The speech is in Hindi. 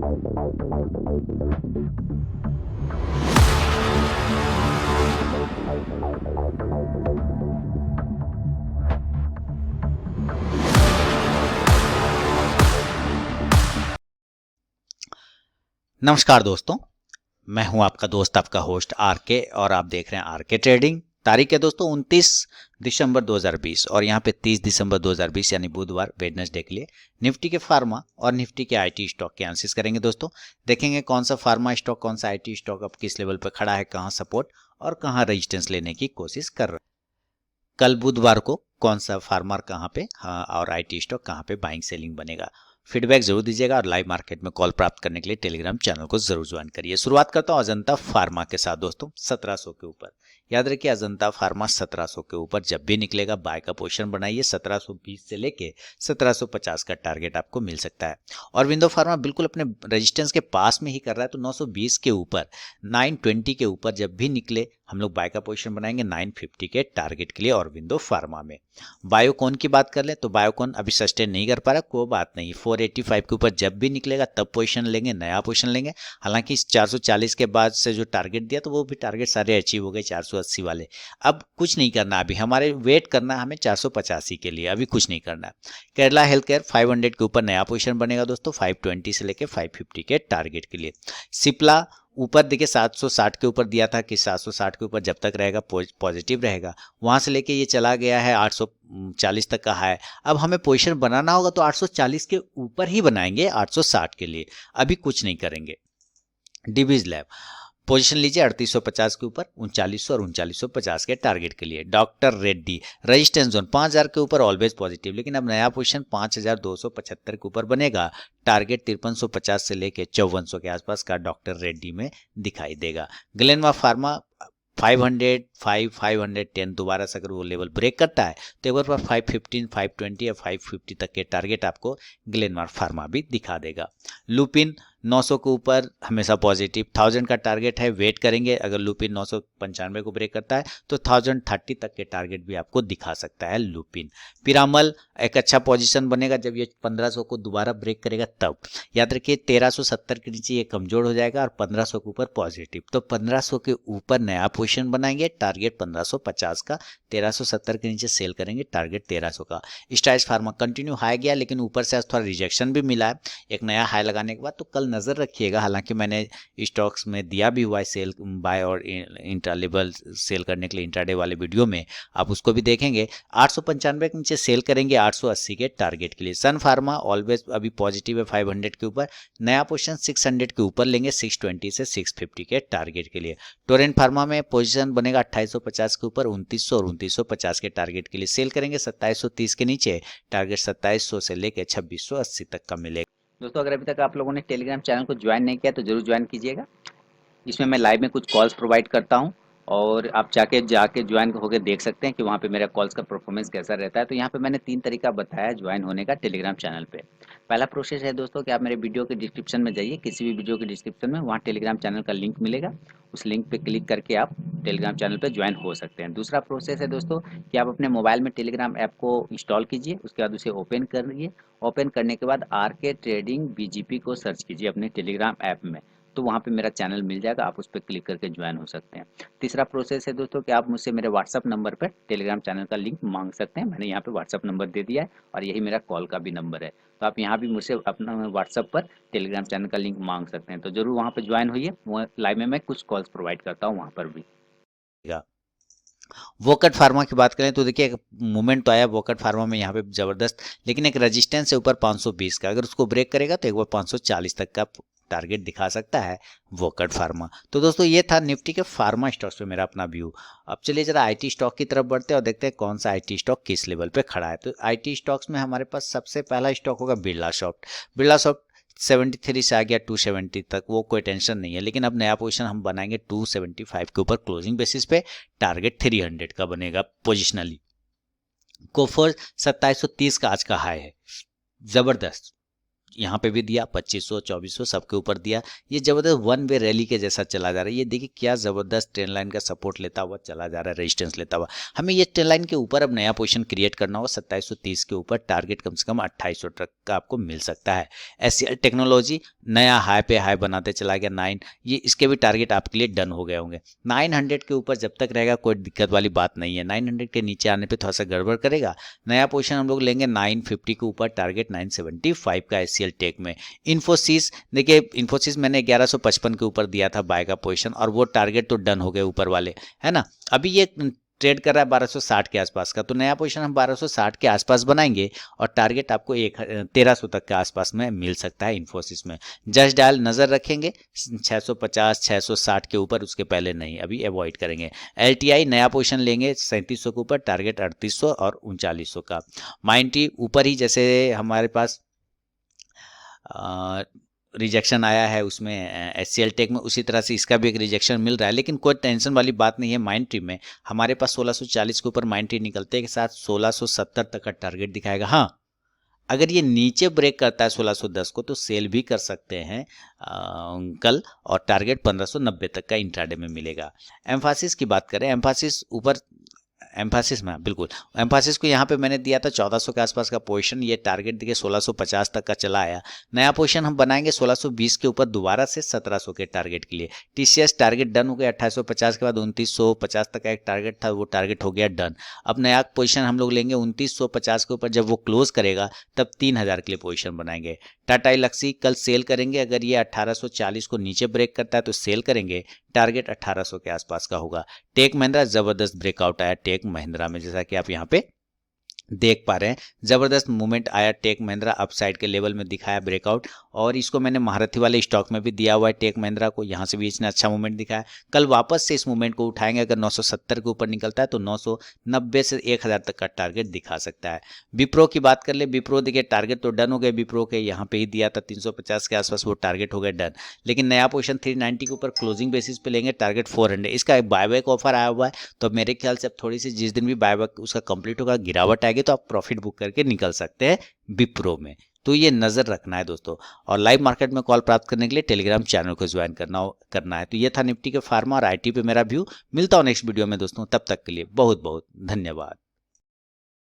नमस्कार दोस्तों, मैं हूं आपका दोस्त, आपका होस्ट आरके, और आप देख रहे हैं आरके ट्रेडिंग। तारीख है दोस्तों 29 दिसंबर 2020 और यहां पे 30 दिसंबर 2020 यानी बुधवार, वेडनेसडे के लिए निफ्टी के फार्मा और निफ्टी के आईटी स्टॉक के एनालिसिस करेंगे। दोस्तों देखेंगे कौन सा फार्मा स्टॉक, कौन सा आईटी स्टॉक अब किस लेवल पर खड़ा है, कहां सपोर्ट और कहां रेजिस्टेंस लेने की कोशिश कर रहा है। कल बुधवार को कौन सा फार्मर कहां पे और आईटी स्टॉक कहां पे बाइंग सेलिंग बनेगा। फीडबैक जरूर दीजिएगा और लाइव मार्केट में कॉल प्राप्त करने के लिए टेलीग्राम चैनल को जरूर ज्वाइन करिए। शुरुआत करता हूं अजंता फार्मा के साथ। दोस्तों 1700 के ऊपर, याद रखिए अजंता फार्मा 1700 के ऊपर जब भी निकलेगा बाय का पोजीशन बनाइए। 1720 से लेके 1750 का टारगेट आपको मिल सकता है। और विंडो फार्मा बिल्कुल अपने रेजिस्टेंस के पास में ही कर रहा है, तो 920 के ऊपर, 920 के ऊपर जब भी निकले हम लोग बाय का पोजीशन बनाएंगे 950 के टारगेट के लिए। और विंडो फार्मा में बायोकॉन की बात कर ले तो बायोकॉन अभी सस्टेन नहीं कर पा रहा, कोई बात नहीं, 485 के ऊपर जब भी निकलेगा तब पोजीशन लेंगे, नया पोजीशन लेंगे। हालांकि 440 के बाद से जो टारगेट दिया तो वो भी टारगेट सारे अचीव हो गए, 480 वाले। अब कुछ नहीं करना, अभी हमारे वेट करना है हमें 485 के लिए, अभी कुछ नहीं करना है। केरला हेल्थ केयर 500 के ऊपर नया पोजीशन बनेगा दोस्तों, 520 से लेके 550 के टारगेट के लिए। सिप्ला ऊपर देखिए 760 के ऊपर दिया था कि 760 के ऊपर जब तक रहेगा पॉजिटिव रहेगा, वहां से लेके ये चला गया है 840 तक का है। अब हमें पोजीशन बनाना होगा तो 840 के ऊपर ही बनाएंगे 860 के लिए, अभी कुछ नहीं करेंगे। डिवीज लैब पोजीशन लीजिए 3850 के ऊपर, 3900 और 3950 के टारगेट के लिए। डॉक्टर रेड्डी रेजिस्टेंस जोन 5000 के ऊपर ऑलवेज पॉजिटिव, लेकिन अब नया पोजीशन 5275 के ऊपर बनेगा। टारगेट 5350 से लेके 5400 के आसपास का डॉक्टर रेड्डी में दिखाई देगा। ग्लेनमार्क फार्मा 505, 510 दोबारा से अगर वो लेवल ब्रेक करता है तो एक बार 515, 520 या 550 तक के टारगेट आपको ग्लेनमार्क फार्मा भी दिखा देगा। लुपिन 900 के ऊपर हमेशा पॉजिटिव, 1000 का टारगेट है, वेट करेंगे। अगर लुपिन 995 को ब्रेक करता है तो 1030 तक के टारगेट भी आपको दिखा सकता है लुपिन। पिरामल एक अच्छा पोजीशन बनेगा जब ये 1500 को दोबारा ब्रेक करेगा तब। याद रखिए 1370 के नीचे ये कमजोर हो जाएगा और 1500 के ऊपर पॉजिटिव, तो 1500 के ऊपर नया पोजीशन बनाएंगे, टारगेट 1550 का, 1370 के नीचे सेल करेंगे, टारगेट 1300 का। स्ट्राइड्स फार्मा कंटिन्यू हाई गया, लेकिन ऊपर से थोड़ा रिजेक्शन भी मिला है एक नया हाई लगाने के बाद, तो कल नजर रखिएगा। हालांकि मैंने स्टॉक्स में दिया भी हुआ है सेल बाय और इंट्रा लेवल सेल करने के लिए इंट्राडे वाले वीडियो में, आप उसको भी देखेंगे। 895 के नीचे सेल करेंगे 880 के टारगेट के लिए। सन फार्मा ऑलवेज अभी पॉजिटिव है 500 के ऊपर, नया पोजीशन 600 के ऊपर लेंगे, 620 से 650 के टारगेट के लिए। टोरेंट फार्मा में पोजीशन बनेगा 2850 के ऊपर, 2900 और 2950 के टारगेट के लिए सेल करेंगे। 2730 के नीचे टारगेट 2700 से लेकर 2680 तक का मिलेगा। दोस्तों अगर अभी तक आप लोगों ने टेलीग्राम चैनल को ज्वाइन नहीं किया तो जरूर ज्वाइन कीजिएगा। इसमें मैं लाइव में कुछ कॉल्स प्रोवाइड करता हूं और आप जाके ज्वाइन होकर देख सकते हैं कि वहां पे मेरा कॉल्स का परफॉर्मेंस कैसा रहता है। तो यहाँ पे मैंने 3 तरीका बताया ज्वाइन होने का टेलीग्राम चैनल पे। पहला प्रोसेस है दोस्तों कि आप मेरे वीडियो के डिस्क्रिप्शन में जाइए, किसी भी वीडियो के डिस्क्रिप्शन में वहाँ टेलीग्राम चैनल का लिंक मिलेगा, उस लिंक पे क्लिक करके आप टेलीग्राम चैनल पे ज्वाइन हो सकते हैं। दूसरा प्रोसेस है दोस्तों कि आप अपने मोबाइल में टेलीग्राम ऐप को इंस्टॉल कीजिए, उसके बाद उसे ओपन करिए। ओपन करने के बाद आरके ट्रेडिंग बीजीपी को सर्च कीजिए अपने टेलीग्राम ऐप में, तो वहाँ पे मेरा चैनल मिल जाएगा, आप उस पर क्लिक करके ज्वाइन हो सकते हैं। तीसरा प्रोसेस है दोस्तों कि आप मुझसे मेरे व्हाट्सअप नंबर पर टेलीग्राम चैनल का लिंक मांग सकते हैं। मैंने यहाँ पे व्हाट्सअप नंबर दे दिया है और यही मेरा कॉल का भी नंबर है, तो आप यहाँ भी मुझसे अपना व्हाट्सअप पर टेलीग्राम चैनल का लिंक मांग सकते हैं। तो जरूर वहाँ पर ज्वाइन होइए, लाइव में मैं कुछ कॉल्स प्रोवाइड करता हूँ वहाँ पर भी। वोकट फार्मा की बात करें तो देखिए एक मूवमेंट तो आया वोकट फार्मा में यहाँ पे जबरदस्त, लेकिन एक रेजिस्टेंस है ऊपर 520 का, अगर उसको ब्रेक करेगा तो एक बार 540 तक का टारगेट दिखा सकता है वोकट फार्मा। तो दोस्तों ये था निफ्टी के फार्मा स्टॉक्स पे मेरा अपना व्यू। अब चलिए जरा आईटी स्टॉक की तरफ बढ़ते हैं और देखते हैं कौन सा आईटी स्टॉक किस लेवल पे खड़ा है। तो आईटी स्टॉक्स में हमारे पास सबसे पहला स्टॉक होगा बिरला सॉफ्ट। बिरला सॉफ्ट 73 से आ गया 270 तक, वो कोई टेंशन नहीं है, लेकिन अब नया पोजीशन हम बनाएंगे 275 के ऊपर क्लोजिंग बेसिस पे, टारगेट 300 का बनेगा पोजिशनली। कोफर 2730 का आज का हाई है, जबरदस्त यहाँ पे भी दिया 2500 2400 सबके ऊपर दिया। ये जबरदस्त वन वे रैली के जैसा चला जा रहा है। ये देखिए क्या जबरदस्त ट्रेंड लाइन का सपोर्ट लेता हुआ चला जा रहा है, रेजिस्टेंस लेता हुआ। हमें ये ट्रेंड लाइन के ऊपर अब नया पोजीशन क्रिएट करना होगा 2730 के ऊपर। टारगेट कम से कम 2800 तक का आपको मिल सकता है। एचसीएल टेक्नोलॉजी नया हाई पे हाई बनाते चला गया 9, ये इसके भी टारगेट आपके लिए डन हो गए होंगे। 900 के ऊपर जब तक रहेगा कोई दिक्कत वाली बात नहीं है। 900 के नीचे आने पे थोड़ा सा गड़बड़ करेगा। नया पोजीशन हम लोग लेंगे 950 के ऊपर, टारगेट 975 का एचसीएल टेक में। इन्फोसिस देखिए, इन्फोसिस मैंने 1155 के ऊपर दिया था बाय का पोजीशन, और वो टारगेट तो डन हो गए ऊपर वाले, है ना। अभी ये ट्रेड कर रहा है 1260 के आसपास का, तो नया पोजीशन हम 1260 के आसपास बनाएंगे और टारगेट आपको 1300 तक के आसपास में मिल सकता है इन्फोसिस में। जस्ट डायल नज़र रखेंगे 650 660 के ऊपर, उसके पहले नहीं, अभी अवॉइड करेंगे। एलटीआई नया पोजीशन लेंगे 3700 के ऊपर, टारगेट 3800 और 3900 का। माइंट्री ऊपर ही जैसे हमारे पास रिजेक्शन आया है उसमें एचसीएल टेक में, उसी तरह से इसका भी एक रिजेक्शन मिल रहा है, लेकिन कोई टेंशन वाली बात नहीं है। माइंट्री में हमारे पास 1640 के ऊपर माइंट्री निकलते के साथ 1670 तक का टारगेट दिखाएगा। हाँ, अगर ये नीचे ब्रेक करता है 1610 को तो सेल भी कर सकते हैं कल, और टारगेट 1590 तक का इंट्राडे में मिलेगा। एम्फासिस की बात करें, एम्फासिस ऊपर, एम्फासिस में बिल्कुल, एम्फासिस को यहाँ पे मैंने दिया था 1400 के आसपास का पोजीशन। ये टारगेट देखिए 1650 तक का चला आया। नया पोजीशन हम बनाएंगे 1620 के ऊपर दोबारा से 1700 के टारगेट के लिए। टीसीएस टारगेट डन हो गया 2850 के बाद 2950 तक का एक टारगेट था, वो टारगेट हो गया डन। अब नया पोजीशन हम लोग लेंगे 2950 के ऊपर, जब वो क्लोज करेगा तब 3000 के लिए पोजीशन बनाएंगे। टाटा इलक्सी कल सेल करेंगे, अगर ये 1840 को नीचे ब्रेक करता है तो सेल करेंगे, टारगेट 1800 के आसपास का होगा। टेक महिंद्रा जबरदस्त ब्रेकआउट आया टेक महिंद्रा में, जैसा कि आप यहाँ पे देख पा रहे हैं, जबरदस्त मूवमेंट आया टेक महिंद्रा, अपसाइड के लेवल में दिखाया ब्रेकआउट, और इसको मैंने महारथी वाले स्टॉक में भी दिया हुआ है टेक महिंद्रा को, यहाँ से भी इसने अच्छा मूवमेंट दिखाया। कल वापस से इस मूवमेंट को उठाएंगे, अगर 970 के ऊपर निकलता है तो 990 से 1000 तक का टारगेट दिखा सकता है। विप्रो की बात कर ले, विप्रो देखिए टारगेट तो डन हो गए, विप्रो के यहाँ पे ही दिया था 350 के आसपास, वो टारगेट हो गए डन, लेकिन नया पोजीशन 390 के ऊपर क्लोजिंग बेसिस पे लेंगे, टारगेट 400। इसका एक बायबैक ऑफर आया हुआ है, तो मेरे ख्याल से अब थोड़ी सी जिस दिन भी बायबैक उसका कंप्लीट होगा, गिरावट आएगी तो आप प्रॉफिट बुक करके निकल सकते हैं विप्रो में। तो ये नजर रखना है दोस्तों, और लाइव मार्केट में कॉल प्राप्त करने के लिए टेलीग्राम चैनल को ज्वाइन करना है। तो ये था निफ्टी के फार्मा और आईटी पे मेरा व्यू। मिलता हूं नेक्स्ट वीडियो में दोस्तों, तब तक के लिए बहुत बहुत धन्यवाद।